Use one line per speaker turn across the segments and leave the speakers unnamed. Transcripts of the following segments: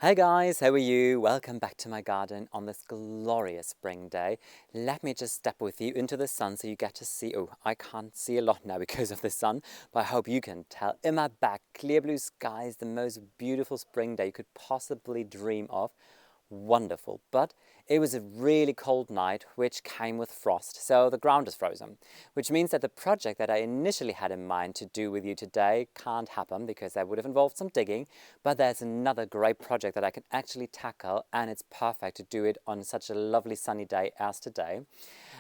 Hi guys, how are you? Welcome back to my garden on this glorious spring day. Let me just step with you into the sun so you get to see. Oh, I can't see a lot now because of the sun, but I hope you can tell. In my back, clear blue skies, the most beautiful spring day you could possibly dream of. Wonderful, but it was a really cold night which came with frost, so the ground is frozen, which means that the project that I initially had in mind to do with you today can't happen because that would have involved some digging. But there's another great project that I can actually tackle, and it's perfect to do it on such a lovely sunny day as today.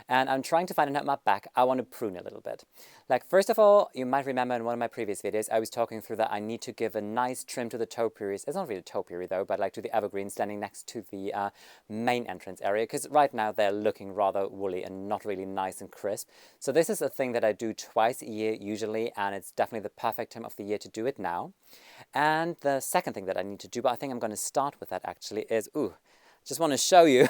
And I'm trying to find a note in my back. I want to prune a little bit. Like, first of all, you might remember in one of my previous videos, I was talking through that I need to give a nice trim to the topiaries. It's not really a topiary though, but like to the evergreen standing next to the main entrance area, because right now they're looking rather woolly and not really nice and crisp. So this is a thing that I do twice a year usually, and it's definitely the perfect time of the year to do it now. And the second thing that I need to do, but I think I'm going to start with that actually, is, just want to show you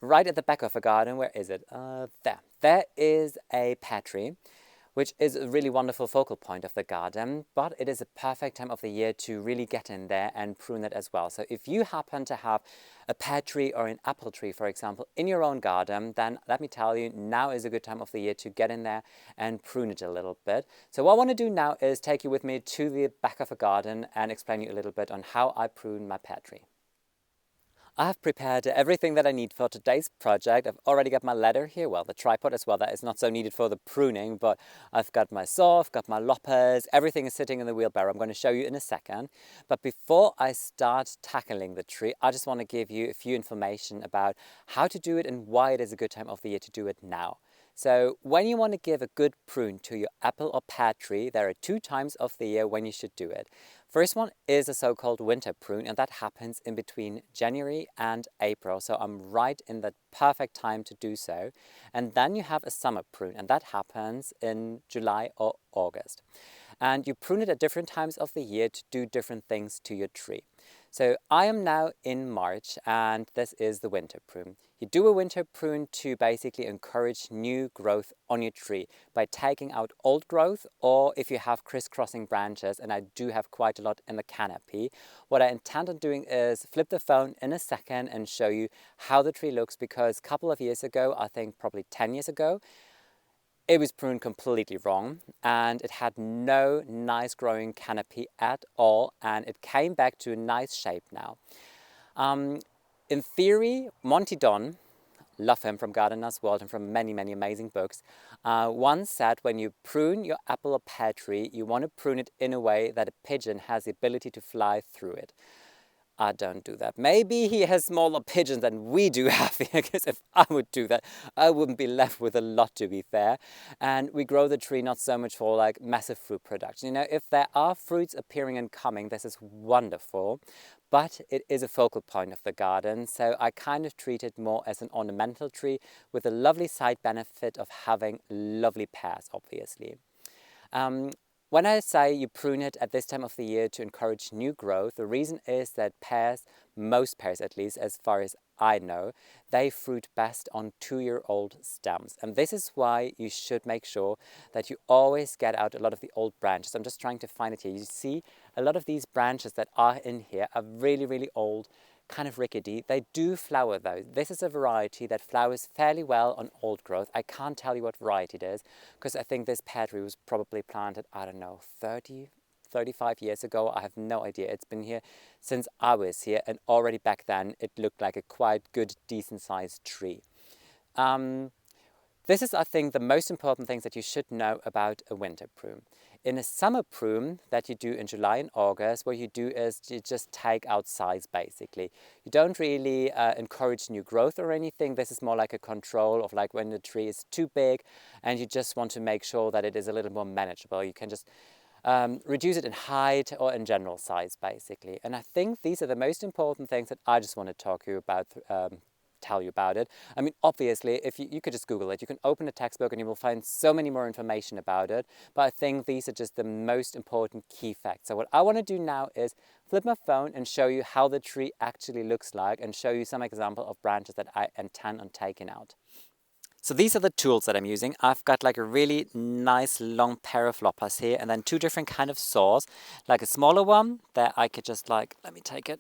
right at the back of the garden. Where is it? There. There is a pear tree, which is a really wonderful focal point of the garden, but it is a perfect time of the year to really get in there and prune it as well. So if you happen to have a pear tree or an apple tree, for example, in your own garden, then let me tell you, now is a good time of the year to get in there and prune it a little bit. So what I want to do now is take you with me to the back of a garden and explain you a little bit on how I prune my pear tree. I have prepared everything that I need for today's project. I've already got my ladder here, well, the tripod as well, that is not so needed for the pruning, but I've got my saw, I've got my loppers, everything is sitting in the wheelbarrow. I'm going to show you in a second. But before I start tackling the tree, I just want to give you a few information about how to do it and why it is a good time of the year to do it now. So when you want to give a good prune to your apple or pear tree, there are two times of the year when you should do it. First one is a so-called winter prune, and that happens in between January and April. So I'm right in the perfect time to do so. And then you have a summer prune, and that happens in July or August. And you prune it at different times of the year to do different things to your tree. So I am now in March, and this is the winter prune. You do a winter prune to basically encourage new growth on your tree by taking out old growth, or if you have crisscrossing branches, and I do have quite a lot in the canopy. What I intend on doing is flip the phone in a second and show you how the tree looks, because a couple of years ago, I think probably 10 years ago, it was pruned completely wrong, and it had no nice growing canopy at all, and it came back to a nice shape now. In theory, Monty Don, love him from Gardener's World and from many, many amazing books, once said when you prune your apple or pear tree, you want to prune it in a way that a pigeon has the ability to fly through it. I don't do that. Maybe he has smaller pigeons than we do have here, because if I would do that, I wouldn't be left with a lot, to be fair. And we grow the tree not so much for like massive fruit production. You know, if there are fruits appearing and coming, this is wonderful, but it is a focal point of the garden. So I kind of treat it more as an ornamental tree with a lovely side benefit of having lovely pears, obviously. When I say you prune it at this time of the year to encourage new growth, the reason is that pears, most pears at least, as far as I know, they fruit best on 2-year-old stems. And this is why you should make sure that you always get out a lot of the old branches. I'm just trying to find it here. You see a lot of these branches that are in here are really, really old, kind of rickety. They do flower though. This is a variety that flowers fairly well on old growth. I can't tell you what variety it is, because I think this pear tree was probably planted, I don't know, 35 years ago. I have no idea. It's been here since I was here, and already back then it looked like a quite good, decent sized tree. This is, I think, the most important things that you should know about a winter prune. In a summer prune that you do in July and August, what you do is you just take out size, basically. You don't really encourage new growth or anything. This is more like a control of like when the tree is too big and you just want to make sure that it is a little more manageable. You can just reduce it in height or in general size, basically. And I think these are the most important things that I just want to talk to you about, tell you about it. I mean, obviously, if you could just Google it, you can open a textbook and you will find so many more information about it. But I think these are just the most important key facts. So what I want to do now is flip my phone and show you how the tree actually looks like, and show you some example of branches that I intend on taking out. So these are the tools that I'm using. I've got like a really nice long pair of loppers here, and then two different kind of saws, like a smaller one that I could just like, let me take it.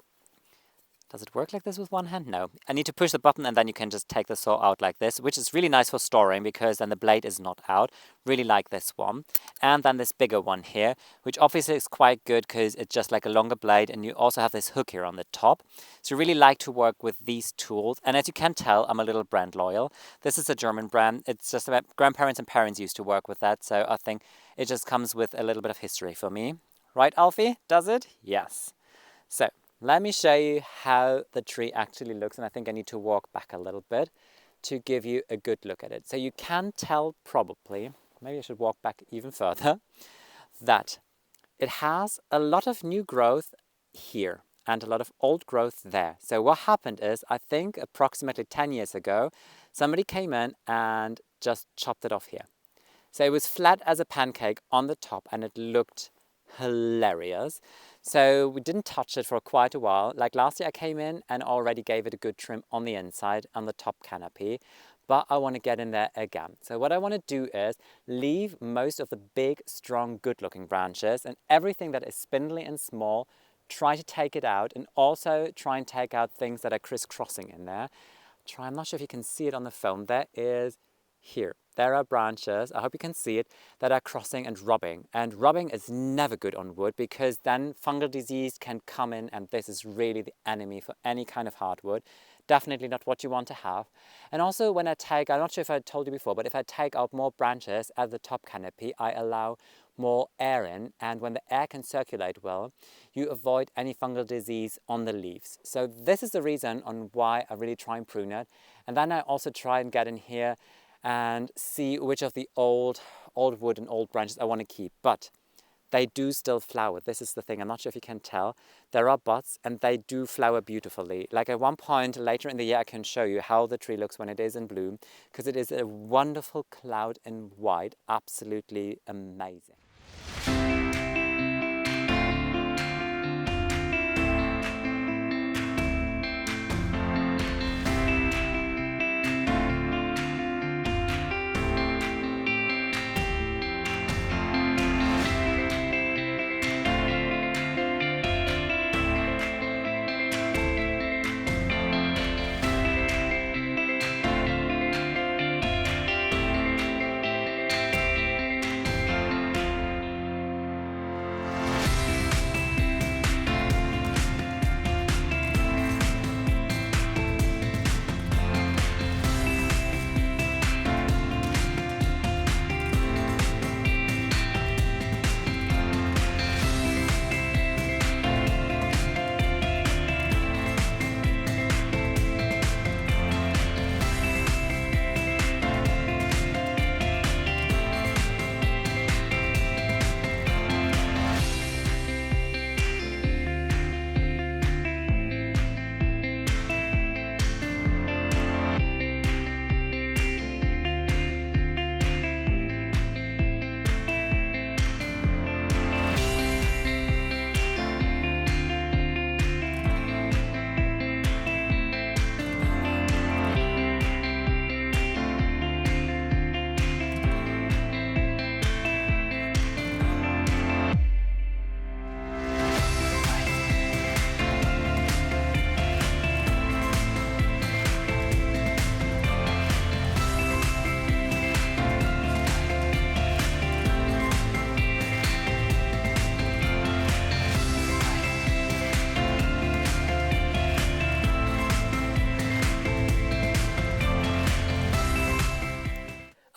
Does it work like this with one hand? No. I need to push the button and then you can just take the saw out like this, which is really nice for storing because then the blade is not out. Really like this one. And then this bigger one here, which obviously is quite good because it's just like a longer blade and you also have this hook here on the top. So I really like to work with these tools. And as you can tell, I'm a little brand loyal. This is a German brand. It's just about grandparents and parents used to work with that. So I think it just comes with a little bit of history for me. Right, Alfie? Does it? Yes. So let me show you how the tree actually looks, and I think I need to walk back a little bit to give you a good look at it. So you can tell probably, maybe I should walk back even further, that it has a lot of new growth here and a lot of old growth there. So what happened is, I think approximately 10 years ago, somebody came in and just chopped it off here. So it was flat as a pancake on the top and it looked hilarious. So we didn't touch it for quite a while. Like last year I came in and already gave it a good trim on the inside, on the top canopy, but I want to get in there again. So what I want to do is leave most of the big, strong, good looking branches, and everything that is spindly and small, try to take it out, and also try and take out things that are crisscrossing in there. I'm not sure if you can see it on the phone. There is here. There are branches, I hope you can see it, that are crossing and rubbing. And rubbing is never good on wood because then fungal disease can come in, and this is really the enemy for any kind of hardwood. Definitely not what you want to have. And also when I take, I'm not sure if I told you before, but if I take out more branches at the top canopy, I allow more air in, and when the air can circulate well, you avoid any fungal disease on the leaves. So this is the reason on why I really try and prune it. And then I also try and get in here and see which of the old wood and old branches I want to keep. But they do still flower. This is the thing. I'm not sure if you can tell. There are buds and they do flower beautifully. Like at one point later in the year, I can show you how the tree looks when it is in bloom, because it is a wonderful cloud in white. Absolutely amazing.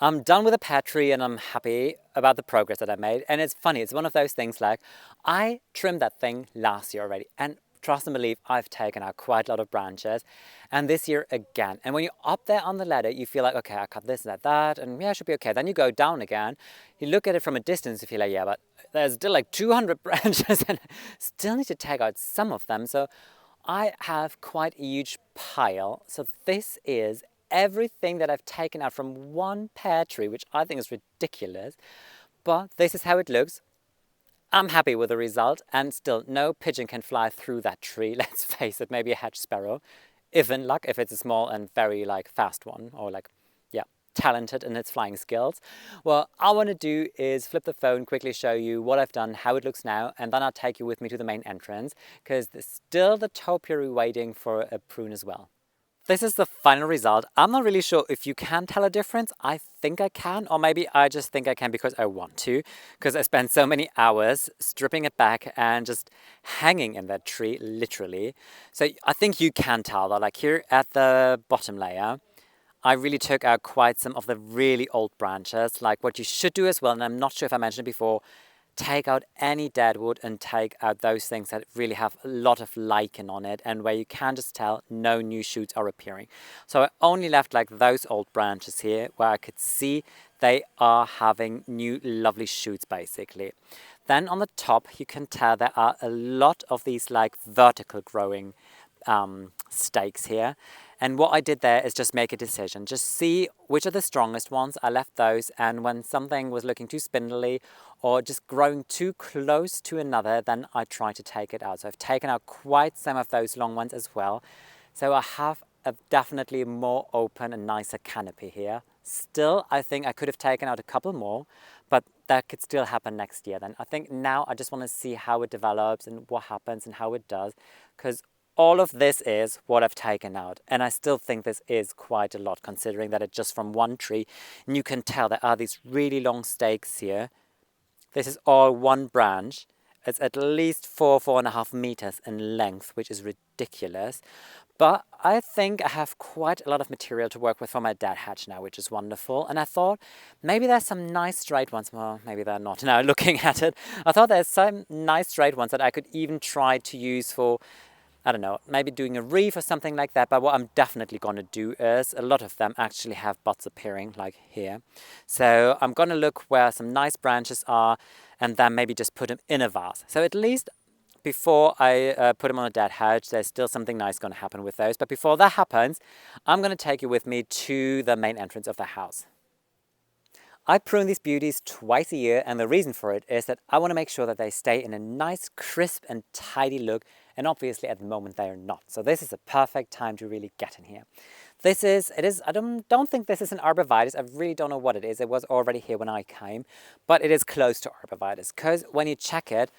I'm done with the pear tree and I'm happy about the progress that I made. And it's funny, it's one of those things like, I trimmed that thing last year already, and trust and believe I've taken out quite a lot of branches, and this year again. And when you're up there on the ladder, you feel like, okay, I cut this and that, and yeah, it should be okay. Then you go down again, you look at it from a distance, you feel like, yeah, but there's still like 200 branches and I still need to take out some of them. So I have quite a huge pile. So this is everything that I've taken out from one pear tree, which I think is ridiculous, but this is how it looks. I'm happy with the result, and still no pigeon can fly through that tree. Let's face it, maybe a hedge sparrow, if in luck, if it's a small and very like fast one, or like, yeah, talented in its flying skills. What I want to do is flip the phone, quickly show you what I've done, how it looks now, and then I'll take you with me to the main entrance, because there's still the topiary waiting for a prune as well. This is the final result. I'm not really sure if you can tell a difference. I think I can, or maybe I just think I can because I want to, because I spent so many hours stripping it back and just hanging in that tree, literally. So I think you can tell that, like here at the bottom layer, I really took out quite some of the really old branches, like what you should do as well, and I'm not sure if I mentioned it before, take out any dead wood and take out those things that really have a lot of lichen on it and where you can just tell no new shoots are appearing. So I only left like those old branches here where I could see they are having new lovely shoots basically. Then on the top you can tell there are a lot of these like vertical growing stakes here. And what I did there is just make a decision, just see which are the strongest ones. I left those, and when something was looking too spindly or just growing too close to another, then I tried to take it out. So I've taken out quite some of those long ones as well. So I have a definitely more open and nicer canopy here. Still, I think I could have taken out a couple more, but that could still happen next year then. I think now I just want to see how it develops and what happens and how it does, because all of this is what I've taken out, and I still think this is quite a lot considering that it's just from one tree, and you can tell there are these really long stakes here. This is all one branch. It's at least 4.5 meters in length, which is ridiculous. But I think I have quite a lot of material to work with for my dead hedge now, which is wonderful. And I thought maybe there's some nice straight ones. Well, maybe they're not now looking at it. I thought there's some nice straight ones that I could even try to use for, I don't know, maybe doing a reef or something like that. But what I'm definitely going to do is a lot of them actually have buds appearing, like here. So I'm going to look where some nice branches are and then maybe just put them in a vase. So at least before I put them on a dead hedge, there's still something nice going to happen with those. But before that happens, I'm going to take you with me to the main entrance of the house. I prune these beauties twice a year, and the reason for it is that I want to make sure that they stay in a nice, crisp and tidy look, and obviously at the moment they are not. So this is a perfect time to really get in here. I don't think this is an arborvitae. I really don't know what it is. It was already here when I came, but it is close to arborvitae, because when you check it,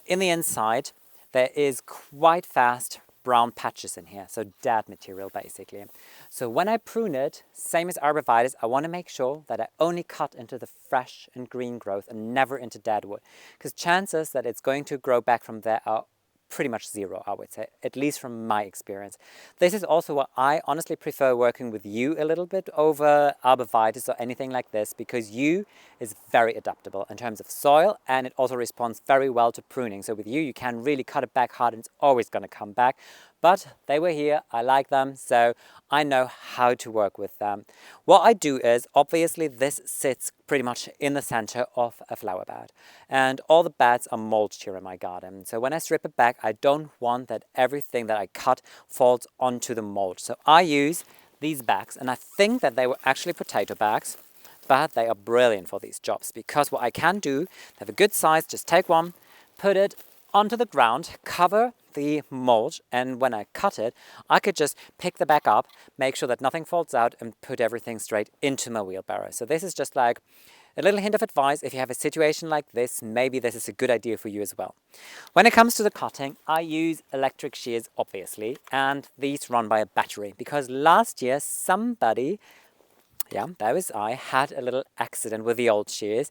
in the inside, there is quite fast brown patches in here, so dead material basically. So when I prune it, same as arborvitae, I want to make sure that I only cut into the fresh and green growth and never into dead wood, because chances that it's going to grow back from there are pretty much zero, I would say, at least from my experience. This is also why I honestly prefer working with yew a little bit over arborvitae or anything like this, because yew is very adaptable in terms of soil, and it also responds very well to pruning. So with yew, you can really cut it back hard and it's always going to come back. But they were here, I like them, so I know how to work with them. What I do is, obviously this sits pretty much in the center of a flower bed, and all the beds are mulched here in my garden. So when I strip it back, I don't want that everything that I cut falls onto the mulch. So I use these bags, and I think that they were actually potato bags, but they are brilliant for these jobs, because what I can do, they have a good size, just take one, put it onto the ground, cover the mulch, and when I cut it, I could just pick the bag up, make sure that nothing falls out, and put everything straight into my wheelbarrow. So this is just like a little hint of advice. If you have a situation like this, maybe this is a good idea for you as well. When it comes to the cutting, I use electric shears, obviously, and these run by a battery, because last year somebody, yeah, that was I, had a little accident with the old shears.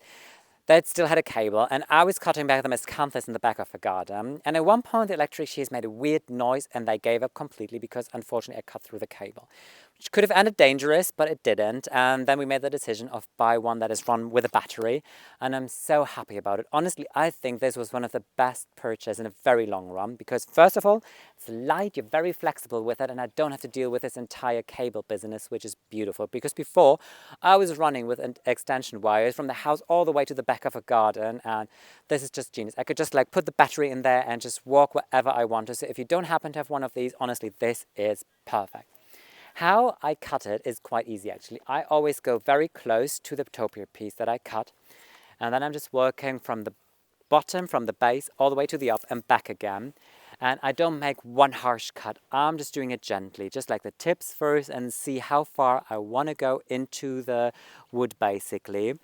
That still had a cable, and I was cutting back them as canthus in the back of the garden. And at one point, the electric shears made a weird noise, and they gave up completely because, unfortunately, I cut through the cable, which could have ended dangerous, but it didn't. And then we made the decision of buy one that is run with a battery, and I'm so happy about it. Honestly, I think this was one of the best purchases in a very long run, because first of all, it's light, you're very flexible with it, and I don't have to deal with this entire cable business, which is beautiful. Because before, I was running with an extension wires from the house all the way to the back of a garden, and this is just genius. I could just like put the battery in there and just walk wherever I wanted. So if you don't happen to have one of these, honestly, this is perfect. How I cut it is quite easy actually. I always go very close to the topiary piece that I cut, and then I'm just working from the bottom, from the base, all the way to the up and back again. And I don't make one harsh cut. I'm just doing it gently, just like the tips first, and see how far I want to go into the wood basically,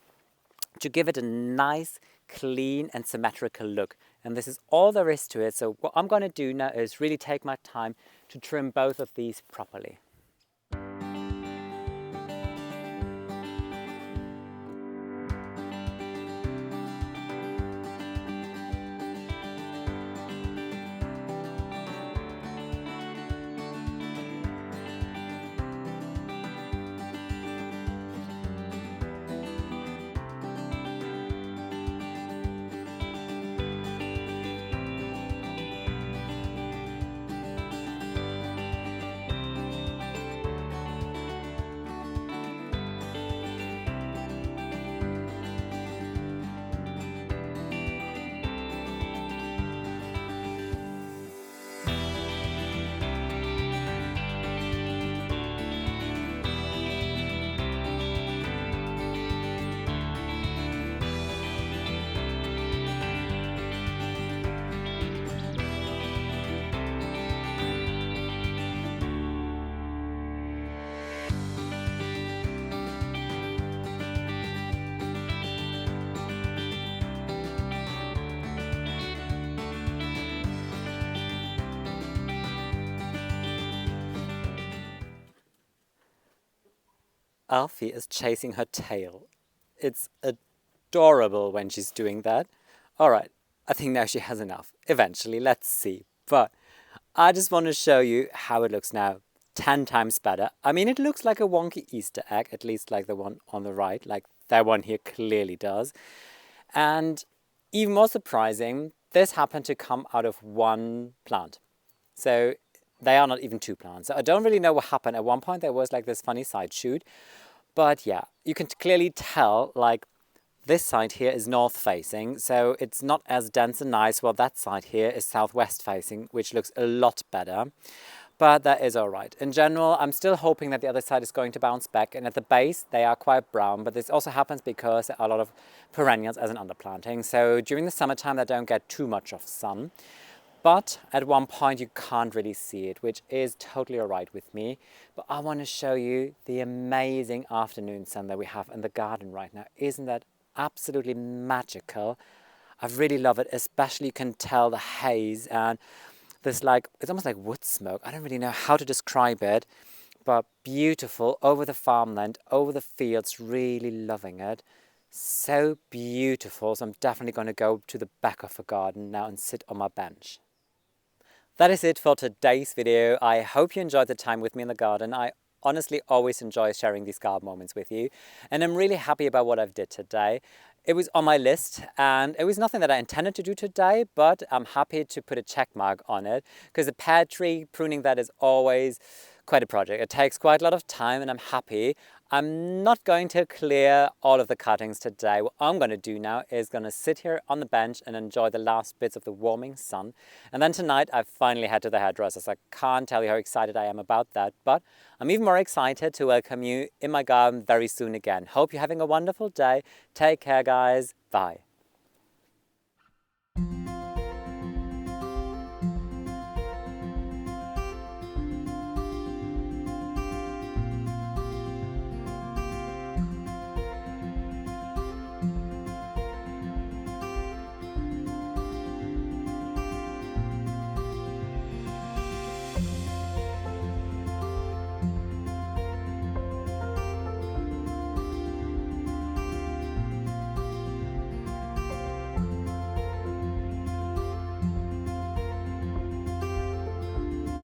to give it a nice, clean and symmetrical look. And this is all there is to it. So what I'm going to do now is really take my time to trim both of these properly. Alfie is chasing her tail. It's adorable when she's doing that. All right, I think now she has enough. Eventually, let's see. But I just want to show you how it looks now. 10 times better. I mean, it looks like a wonky Easter egg, at least like the one on the right, like that one here clearly does. And even more surprising, this happened to come out of one plant. So they are not even two plants. So I don't really know what happened. At one point there was like this funny side shoot. But yeah, you can clearly tell like this side here is north facing. So it's not as dense and nice, while that side here is southwest facing, which looks a lot better. But that is all right. In general, I'm still hoping that the other side is going to bounce back. And at the base, they are quite brown. But this also happens because there are a lot of perennials as an underplanting. So during the summertime, they don't get too much of sun. But at one point, you can't really see it, which is totally all right with me. But I want to show you the amazing afternoon sun that we have in the garden right now. Isn't that absolutely magical? I really love it. Especially you can tell the haze and this like, it's almost like wood smoke. I don't really know how to describe it, but beautiful over the farmland, over the fields, really loving it. So beautiful. So I'm definitely going to go to the back of the garden now and sit on my bench. That is it for today's video. I hope you enjoyed the time with me in the garden. I honestly always enjoy sharing these garden moments with you. And I'm really happy about what I've did today. It was on my list and it was nothing that I intended to do today, but I'm happy to put a check mark on it because the pear tree pruning, that is always quite a project. It takes quite a lot of time and I'm happy. I'm not going to clear all of the cuttings today. What I'm going to do now is going to sit here on the bench and enjoy the last bits of the warming sun. And then tonight I finally head to the hairdressers. I can't tell you how excited I am about that, but I'm even more excited to welcome you in my garden very soon again. Hope you're having a wonderful day. Take care, guys. Bye.